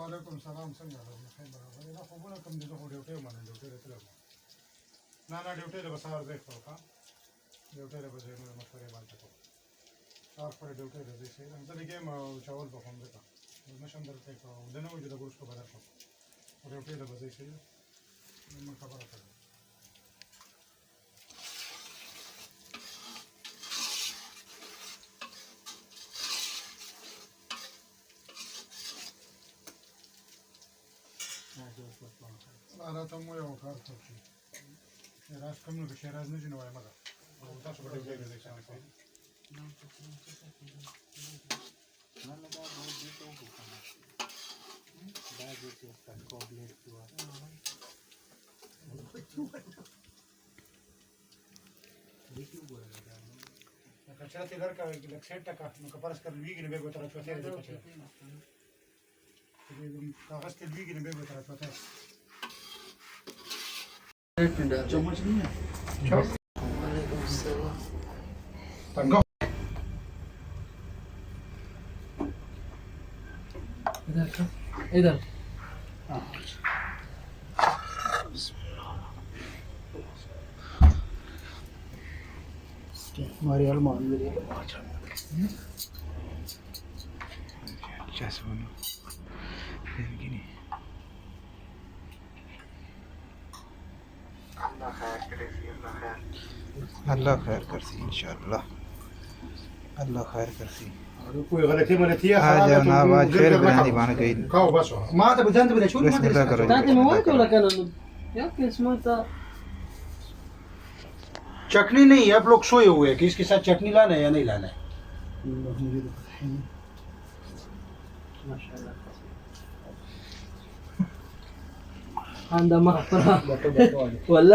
وعلیکم سلام څنګه خیر برابر نه خوبونه کوم دي زه خو ډیوټي ومنم ډیوټي ته تلم نه ډیوټي له به سهار ځای خورو ښه ډیوټي له به ځای نور مشورې باندې کوم سهار خپله ډیوټي له ځای صحیح ده زه لګیم او چاول پخوم ځکه نشم درته د نه وجود ګروس کو بدل شم ډیوټي له به ځای صحیح ده من خبره کوم أنا تمويه وكارت شيء شراز كم نو شراز نجي نوعي مرة وتاسو بدي بيجي زي كذا أنا ده بودي تو بكرة ده بودي كوبليت كوا بيجي بولا ده كشرات الأركا لكسيرتا كا نكبرس كالويجي نبيعه ترى شو ثاني ده كشرات कागज के लिए गिने बेबे तरह पता है चम्मच नहीं है वालेकुम सलाम तंगा इधर का इधर हां हमारी अलमान मेरी अच्छा सुनो begini Allah khair करसी इंशाल्लाह Allah khair करसी कोई गलती मलती है आज जनाब आज फिर बिरयानी बन गई खाओ बस ما انت بدنت بدي شو بسم الله करो تعطي مواد ولا كان يا اسمها चटनी नहीं है आप लोग सोए हुए हैं कि इसके साथ चटनी लाना है या नहीं लाना है माशाल्लाह عندها مغفرة والله